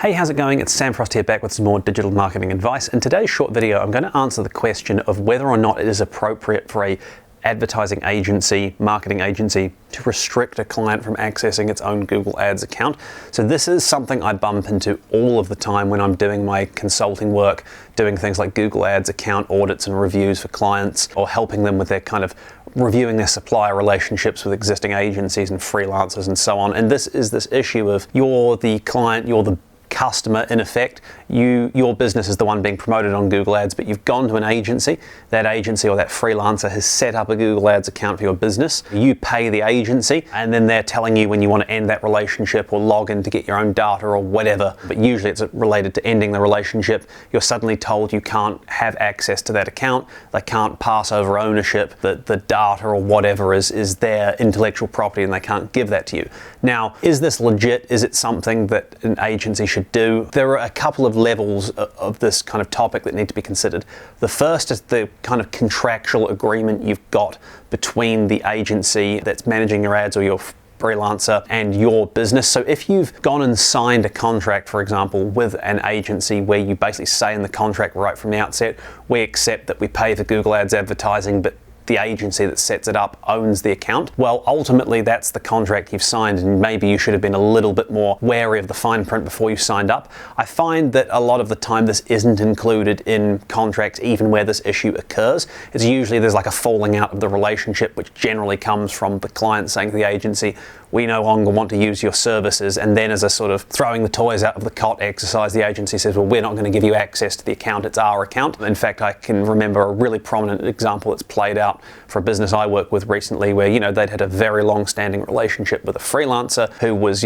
Hey, how's it going? It's Sam Frost here, back with some more digital marketing advice. In today's short video, I'm going to answer the question of whether or not it is appropriate for a advertising agency, marketing agency, to restrict a client from accessing its own Google Ads account. So this is something I bump into all of the time when I'm doing my consulting work, doing things like Google Ads account audits and reviews for clients, or helping them with their kind of reviewing their supplier relationships with existing agencies and freelancers and so on. And this is this issue of you're the client, you're the customer in effect. Your business is the one being promoted on Google Ads, but you've gone to an agency. That agency or that freelancer has set up a Google Ads account for your business. You pay the agency, and then they're telling you when you want to end that relationship or log in to get your own data or whatever. But usually it's related to ending the relationship. You're suddenly told you can't have access to that account. They can't pass over ownership. The data or whatever is their intellectual property, and they can't give that to you. Now, is this legit? Is it something that an agency should do? There are a couple of levels of this kind of topic that need to be considered. The first is the kind of contractual agreement you've got between the agency that's managing your ads or your freelancer and your business. So if you've gone and signed a contract, for example, with an agency where you basically say in the contract right from the outset, we accept that we pay for Google Ads advertising, but the agency that sets it up owns the account. Well, ultimately that's the contract you've signed, and maybe you should have been a little bit more wary of the fine print before you signed up. I find that a lot of the time this isn't included in contracts, even where this issue occurs. It's usually there's like a falling out of the relationship, which generally comes from the client saying to the agency, we no longer want to use your services, and then as a sort of throwing the toys out of the cot exercise, the agency says, well, we're not going to give you access to the account, it's our account. In fact, I can remember a really prominent example that's played out for a business I work with recently where, they'd had a very long-standing relationship with a freelancer who was,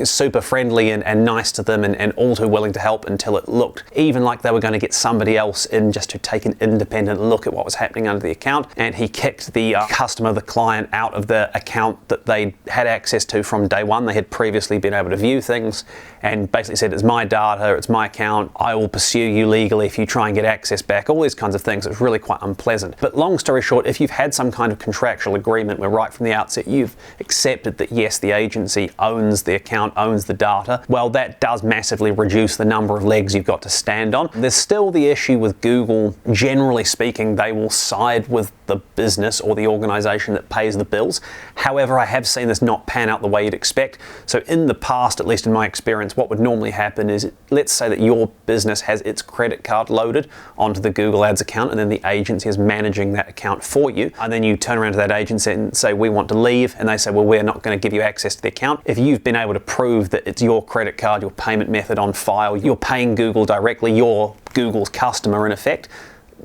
super friendly and nice to them and all too willing to help, until it looked even like they were going to get somebody else in just to take an independent look at what was happening under the account. And he kicked the customer, the client, out of the account that they had access to from day one. They had previously been able to view things and basically said, it's my data, it's my account, I will pursue you legally if you try and get access back, all these kinds of things. It's really quite unpleasant. But long story short, if you've had some kind of contractual agreement where right from the outset you've accepted that yes, the agency owns the account, owns the data, well, that does massively reduce the number of legs you've got to stand on. There's still the issue with Google, generally speaking, they will side with the business or the organization that pays the bills. However, I have seen this not pan out the way you'd expect. So in the past, at least in my experience, what would normally happen is, let's say that your business has its credit card loaded onto the Google Ads account, and then the agency is managing that account for you. And then you turn around to that agency and say, we want to leave. And they say, well, we're not going to give you access to the account. If you've been able to prove that it's your credit card, your payment method on file, you're paying Google directly, you're Google's customer in effect,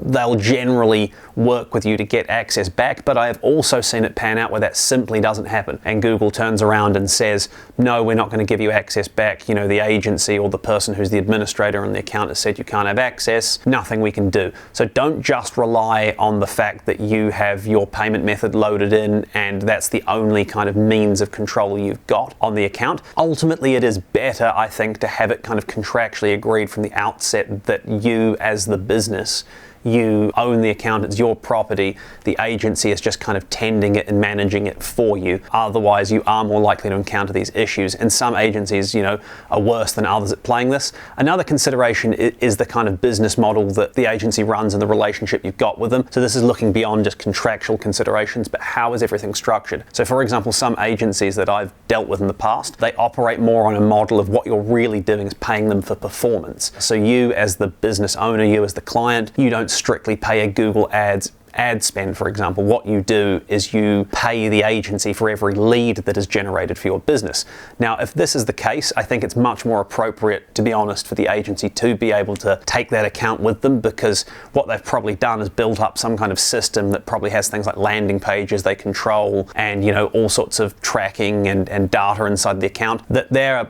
they'll generally work with you to get access back. But I have also seen it pan out where that simply doesn't happen, and Google turns around and says, no, we're not going to give you access back. The agency or the person who's the administrator on the account has said you can't have access, nothing we can do. So don't just rely on the fact that you have your payment method loaded in and that's the only kind of means of control you've got on the account. Ultimately, it is better, I think, to have it kind of contractually agreed from the outset that you as the business, you own the account, it's your property, the agency is just kind of tending it and managing it for you. Otherwise, you are more likely to encounter these issues. And some agencies, are worse than others at playing this. Another consideration is the kind of business model that the agency runs and the relationship you've got with them. So this is looking beyond just contractual considerations, but how is everything structured? So for example, some agencies that I've dealt with in the past, they operate more on a model of what you're really doing is paying them for performance. So you as the business owner, you as the client, you don't strictly pay a Google Ads ad spend, for example. What you do is you pay the agency for every lead that is generated for your business. Now, if this is the case, I think it's much more appropriate, to be honest, for the agency to be able to take that account with them, because what they've probably done is built up some kind of system that probably has things like landing pages they control and, all sorts of tracking and data inside the account. That their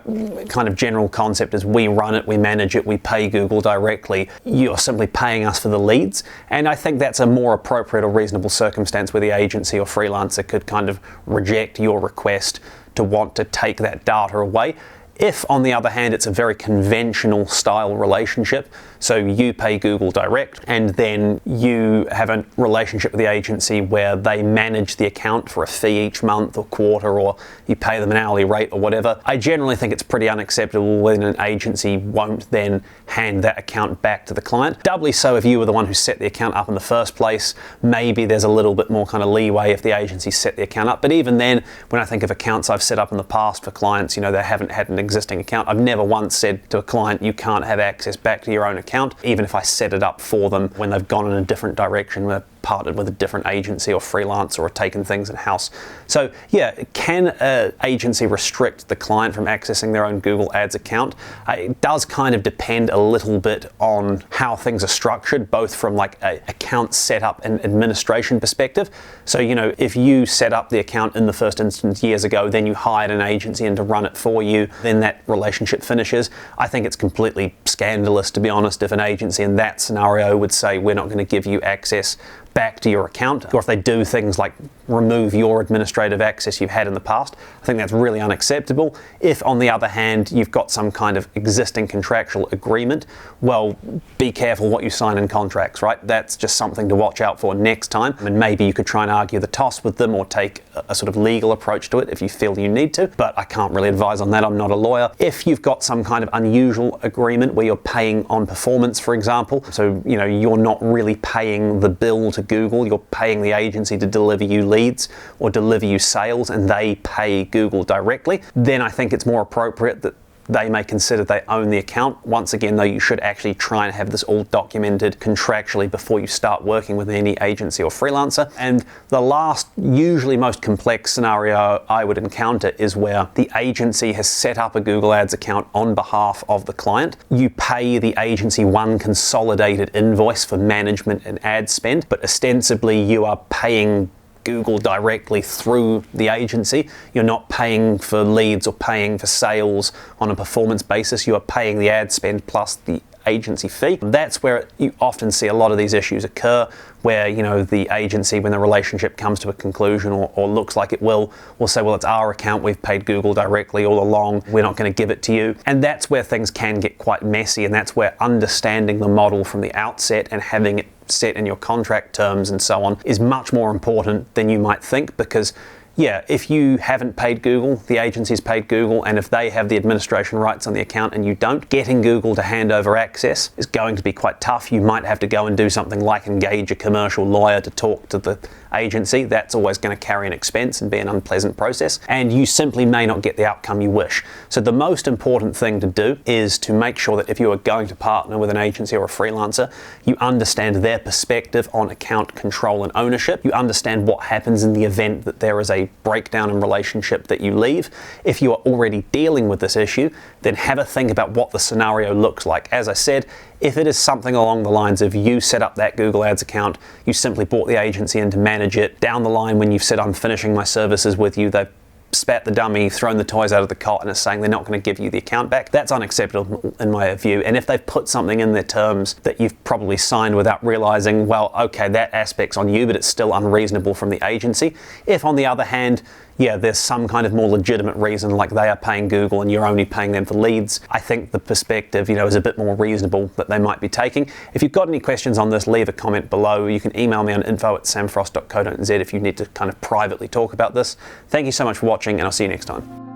kind of general concept is we run it, we manage it, we pay Google directly. You're simply paying us for the leads. And I think that's a more appropriate or reasonable circumstance where the agency or freelancer could kind of reject your request to want to take that data away. If, on the other hand, it's a very conventional style relationship, so you pay Google direct and then you have a relationship with the agency where they manage the account for a fee each month or quarter, or you pay them an hourly rate or whatever, I generally think it's pretty unacceptable when an agency won't then hand that account back to the client. Doubly so if you were the one who set the account up in the first place. Maybe there's a little bit more kind of leeway if the agency set the account up. But even then, when I think of accounts I've set up in the past for clients, they haven't had an existing account, I've never once said to a client, you can't have access back to your own account, even if I set it up for them when they've gone in a different direction, they've partnered with a different agency or freelancer or taken things in-house. So yeah, can an agency restrict the client from accessing their own Google Ads account? It does kind of depend a little bit on how things are structured, both from like an account setup and administration perspective. So, if you set up the account in the first instance years ago, then you hired an agency in to run it for you, then that relationship finishes. I think it's completely scandalous, to be honest, if an agency in that scenario would say, we're not going to give you access back to your account, or if they do things like remove your administrative access you've had in the past. I think that's really unacceptable. If, on the other hand, you've got some kind of existing contractual agreement, well, be careful what you sign in contracts, right? That's just something to watch out for next time. And maybe you could try and argue the toss with them or take a sort of legal approach to it if you feel you need to, but I can't really advise on that. I'm not a lawyer. If you've got some kind of unusual agreement where you're paying on performance, for example, so you're not really paying the bill to Google, you're paying the agency to deliver you leads or deliver you sales, and they pay Google directly, then I think it's more appropriate that they may consider they own the account. Once again, though, you should actually try and have this all documented contractually before you start working with any agency or freelancer. And the last, usually most complex scenario I would encounter is where the agency has set up a Google Ads account on behalf of the client. You pay the agency one consolidated invoice for management and ad spend, but ostensibly you are paying Google directly through the agency. You're not paying for leads or paying for sales on a performance basis. You are paying the ad spend plus the agency fee. That's where you often see a lot of these issues occur, where the agency, when the relationship comes to a conclusion or looks like it will say, well, it's our account, we've paid Google directly all along, we're not going to give it to you. And that's where things can get quite messy, and that's where understanding the model from the outset and having it set in your contract terms and so on is much more important than you might think, because yeah, if you haven't paid Google, the agency's paid Google, and if they have the administration rights on the account and you don't, getting Google to hand over access is going to be quite tough. You might have to go and do something like engage a commercial lawyer to talk to the agency. That's always going to carry an expense and be an unpleasant process, and you simply may not get the outcome you wish. So the most important thing to do is to make sure that if you are going to partner with an agency or a freelancer, you understand their perspective on account control and ownership. You understand what happens in the event that there is a breakdown in relationship that you leave. If you are already dealing with this issue, then have a think about what the scenario looks like. As I said, if it is something along the lines of you set up that Google Ads account, you simply brought the agency in to manage it, down the line when you've said, I'm finishing my services with you, they've spat the dummy, thrown the toys out of the cot, and is saying they're not going to give you the account back, that's unacceptable in my view. And if they've put something in their terms that you've probably signed without realizing, well, okay, that aspect's on you, but it's still unreasonable from the agency. If, on the other hand, yeah, there's some kind of more legitimate reason, like they are paying Google and you're only paying them for leads, I think the perspective, is a bit more reasonable that they might be taking. If you've got any questions on this, leave a comment below. You can email me on info@samfrost.co.nz if you need to kind of privately talk about this. Thank you so much for watching, and I'll see you next time.